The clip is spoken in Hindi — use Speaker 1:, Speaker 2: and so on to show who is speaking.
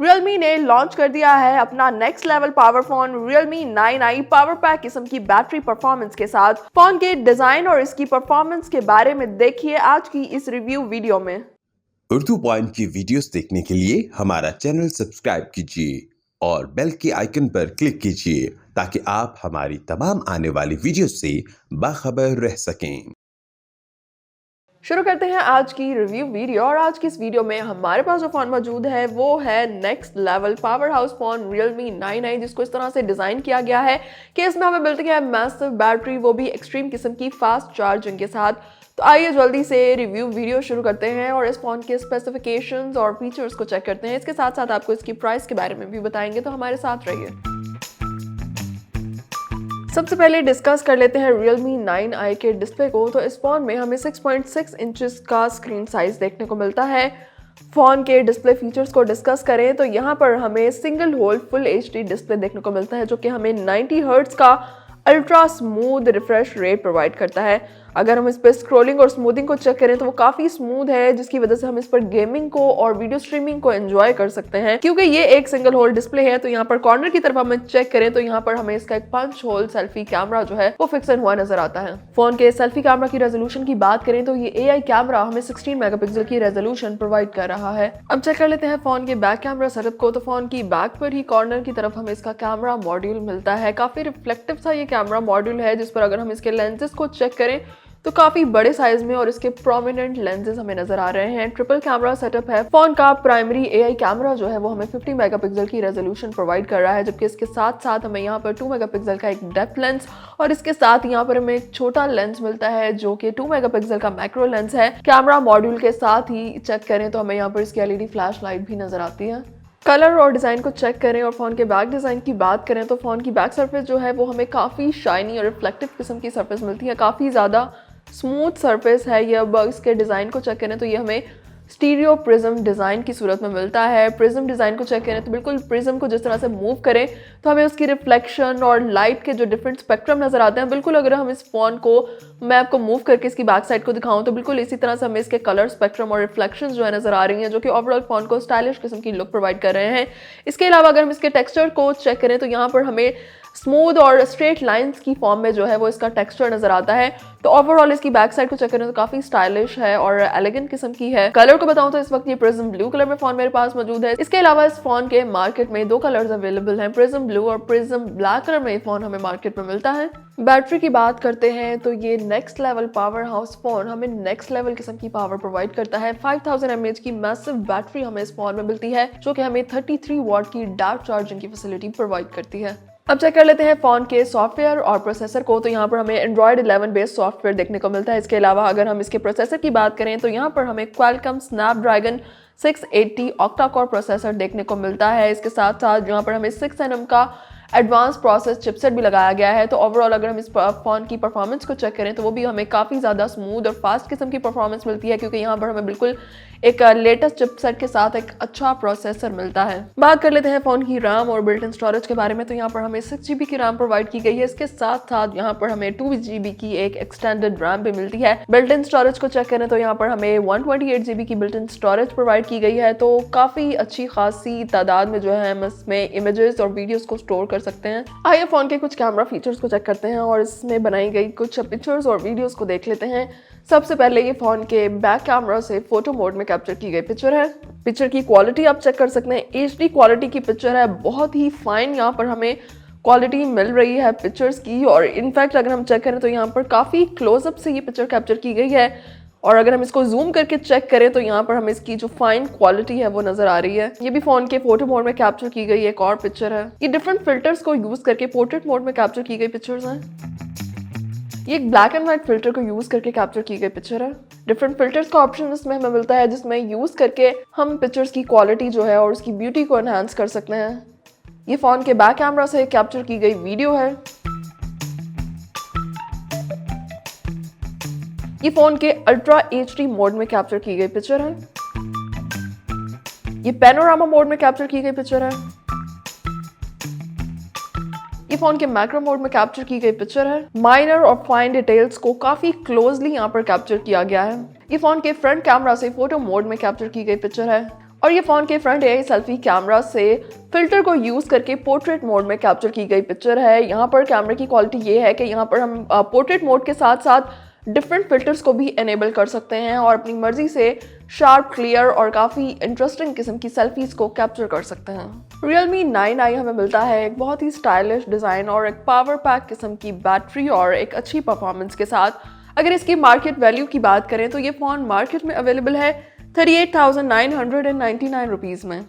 Speaker 1: Realme ने लॉन्च कर दिया है अपना next level power phone Realme 9i power pack किस्म की बैटरी परफॉर्मेंस के साथ। फोन के डिजाइन और इसकी परफॉर्मेंस के बारे में देखिए आज की इस रिव्यू वीडियो में।
Speaker 2: उर्दू पॉइंट की वीडियोस देखने के लिए हमारा चैनल सब्सक्राइब कीजिए और बेल के आइकन पर क्लिक कीजिए ताकि आप हमारी तमाम आने वाली वीडियोस से बाखबर रह सकें।
Speaker 1: शुरू करते हैं आज की रिव्यू वीडियो और आज की इस वीडियो में हमारे पास जो फोन मौजूद है वो है next level power house phone Realme 9i, जिसको इस तरह से डिजाइन किया गया है कि इसमें हमें मिलती है मैसिव बैटरी, वो भी एक्सट्रीम किस्म की फास्ट चार्जिंग के साथ। तो आइए जल्दी से रिव्यू वीडियो शुरू करते हैं और इस फोन के स्पेसिफिकेशंस और फीचर्स को चेक करते हैं। इसके साथ साथ आपको इसकी प्राइस के बारे में भी बताएंगे, तो हमारे साथ रहिए। सबसे पहले डिस्कस कर लेते हैं Realme 9i के डिस्प्ले को। तो इस फोन में हमें 6.6 इंचेस का स्क्रीन साइज देखने को मिलता है। फोन के डिस्प्ले फीचर्स को डिस्कस करें तो यहाँ पर हमें single hole full HD display देखने को मिलता है, जो कि हमें 90 हर्ट्ज का ultra smooth refresh rate provide करता है। अगर हम इस पर स्क्रॉलिंग और स्मूथिंग को चेक करें तो वो काफ़ी स्मूथ है, जिसकी वजह से हम इस पर गेमिंग को और वीडियो स्ट्रीमिंग को एंजॉय कर सकते हैं। क्योंकि ये एक सिंगल होल डिस्प्ले है तो यहाँ पर कॉर्नर की तरफ हमें चेक करें तो यहाँ पर हमें इसका एक 5 होल सेल्फी कैमरा जो है वो फिक्स हुआ नजर आता है। फोन के सेल्फी कैमरा की रेजोल्यूशन की बात करें तो ये AI कैमरा हमें 16 मेगापिक्सल की रेजोल्यूशन प्रोवाइड कर रहा है। अब चेक कर लेते हैं फोन के बैक कैमरा सेटअप को। तो फोन की बैक पर ही कॉर्नर की तरफ हमें इसका कैमरा मॉड्यूल मिलता है। काफी रिफ्लेक्टिव सा ये कैमरा मॉड्यूल है, जिस पर अगर हम इसके लेंसेज को चेक करें तो काफी बड़े साइज में और इसके प्रोमिनेंट लेंसेज हमें नजर आ रहे हैं। ट्रिपल कैमरा सेटअप है। फोन का प्राइमरी AI कैमरा जो है वो हमें 50 मेगापिक्सल की रेजोल्यूशन प्रोवाइड कर रहा है, जबकि इसके साथ साथ हमें यहाँ पर 2 मेगापिक्सल का एक डेप्थ लेंस और इसके साथ यहाँ पर हमें एक छोटा लेंस मिलता है जो कि 2 मेगापिक्सल का मैक्रो लेंस है। कैमरा मॉड्यूल के साथ ही चेक करें तो हमें यहाँ पर इसकी LED फ्लैश लाइट भी नजर आती है। कलर और डिज़ाइन को चेक करें और फ़ोन के बैक डिज़ाइन की बात करें तो फ़ोन की बैक सरफेस जो है वो हमें काफ़ी शाइनी और रिफ्लेक्टिव किस्म की सरफेस मिलती है। काफ़ी ज़्यादा स्मूथ सरफेस है ये। अब इसके डिज़ाइन को चेक करें तो ये हमें स्टीरियो प्रिज्म डिज़ाइन की सूरत में मिलता है। प्रिज्म डिज़ाइन को चेक करें तो बिल्कुल प्रिज्म को जिस तरह से मूव करें तो हमें उसकी रिफ्लेक्शन और लाइट के जो डिफरेंट स्पेक्ट्रम नज़र आते हैं, बिल्कुल अगर हम इस फ़ोन को मैं आपको मूव करके इसकी बैक साइड को दिखाऊं तो बिल्कुल इसी तरह से हमें इसके कलर स्पेक्ट्रम और रिफ्लेक्शन जो है नज़र आ रही हैं, जो कि ओवरऑल फ़ोन को स्टाइलिश किस्म की लुक प्रोवाइड कर रहे हैं। इसके अलावा अगर हम इसके टेक्सचर को चेक करें तो यहाँ पर हमें स्मूथ और स्ट्रेट लाइंस की फॉर्म में जो है वो इसका टेक्सचर नजर आता है। तो ओवरऑल इसकी बैक साइड को चेक करें तो काफी स्टाइलिश है और एलिगेंट किस्म की है। कलर को बताऊं तो इस वक्त ये प्रिज्म ब्लू कलर में फोन मेरे पास मौजूद है। इसके अलावा इस फोन के मार्केट में 2 कलर्स अवेलेबल हैं, प्रिज्म ब्लू और प्रिज्म ब्लैक कलर में ये फोन हमें मार्केट में मिलता है। बैटरी की बात करते हैं तो ये next level power house phone हमें नेक्स्ट लेवल किस्म की पावर प्रोवाइड करता है। 5000 mAh की मैसिव बैटरी हमें इस फोन में मिलती है, जो कि हमें 33 वॉट की डार्क चार्जिंग की फैसिलिटी प्रोवाइड करती है। अब चेक कर लेते हैं फोन के सॉफ्टवेयर और प्रोसेसर को। तो यहाँ पर हमें Android 11 बेस्ड सॉफ्टवेयर देखने को मिलता है। इसके अलावा अगर हम इसके प्रोसेसर की बात करें तो यहाँ पर हमें Qualcomm Snapdragon 680 octa core processor देखने को मिलता है। इसके साथ साथ यहाँ पर हमें 6nm का एडवांस प्रोसेस चिपसेट भी लगाया गया है। तो ओवरऑल अगर हम इस फोन की परफॉर्मेंस को चेक करें तो वो भी हमें काफ़ी ज़्यादा स्मूथ और फास्ट किस्म की परफॉर्मेंस मिलती है, क्योंकि यहाँ पर हमें बिल्कुल एक लेटेस्ट चिपसेट के साथ एक अच्छा प्रोसेसर मिलता है। बात कर लेते हैं फ़ोन की रैम और बिल्ट इन स्टोरेज के बारे में। तो यहाँ पर हमें 6GB की रैम प्रोवाइड की गई है। इसके साथ साथ यहाँ पर हमें 2GB की एक एक्सटेंडेड रैम भी मिलती है। बिल्ट इन स्टोरेज को चेक करें तो यहाँ पर हमें 128GB की बिल्ट इन स्टोरेज प्रोवाइड की गई है। तो काफ़ी अच्छी खासी तादाद में जो है हम इसमें इमेजेस और वीडियोज़ को स्टोर कर सकते हैं। आइए फोन के कुछ कैमरा फीचर्स को चेक करते हैं और इसमें बनाई गई कुछ पिक्चर्स और वीडियोस को देख लेते हैं। सबसे पहले ये फोन के बैक कैमरा से फोटो मोड में कैप्चर की गई पिक्चर है। पिक्चर की क्वालिटी आप चेक कर सकते हैं, HD क्वालिटी की पिक्चर है। बहुत ही फाइन यहाँ पर हमें क्वालिटी मिल रही है पिक्चर्स की। और इनफैक्ट अगर हम चेक करें तो यहाँ पर काफ़ी क्लोजअप से ये पिक्चर कैप्चर की गई है। और अगर हम इसको जूम करके चेक करें तो यहाँ पर हमें इसकी जो फाइन क्वालिटी है वो नजर आ रही है। ये भी फोन के फोटो मोड में कैप्चर की गई एक और पिक्चर है। ये डिफरेंट फिल्टर्स को यूज करके पोर्ट्रेट मोड में कैप्चर की गई पिक्चर्स हैं। ये एक ब्लैक एंड व्हाइट फिल्टर को यूज करके कैप्चर की गई पिक्चर है। डिफरेंट फिल्टर्स का ऑप्शन इसमें हमें मिलता है, जिसमें यूज करके हम पिक्चर्स की क्वालिटी जो है और उसकी ब्यूटी को एनहांस कर सकते हैं। ये फोन के बैक कैमरा से कैप्चर की गई वीडियो है। ये फोन के अल्ट्रा HD मोड में कैप्चर की गई पिक्चर है। ये पैनोरामा मोड में कैप्चर की गई पिक्चर है। ये फोन के मैक्रो मोड में कैप्चर की गई पिक्चर है। माइनर और फाइन डिटेल्स को काफी क्लोजली यहाँ पर कैप्चर किया गया है। ये फोन के फ्रंट कैमरा से फोटो मोड में कैप्चर की गई पिक्चर है। और ये फ़ोन के फ्रंट एआई सेल्फी कैमरा से फिल्टर को यूज़ करके पोर्ट्रेट मोड में कैप्चर की गई पिक्चर है। यहाँ पर कैमरे की क्वालिटी ये है कि यहाँ पर हम पोर्ट्रेट मोड के साथ साथ डिफरेंट फिल्टर्स को भी इनेबल कर सकते हैं और अपनी मर्जी से शार्प, क्लियर और काफ़ी इंटरेस्टिंग किस्म की सेल्फीज़ को कैप्चर कर सकते हैं। Realme 9i हमें मिलता है एक बहुत ही स्टाइलिश डिज़ाइन और एक पावर पैक किस्म की बैटरी और एक अच्छी परफॉर्मेंस के साथ। अगर इसकी मार्केट वैल्यू की बात करें तो ये फ़ोन मार्केट में अवेलेबल है 38,999 रुपीज़ में।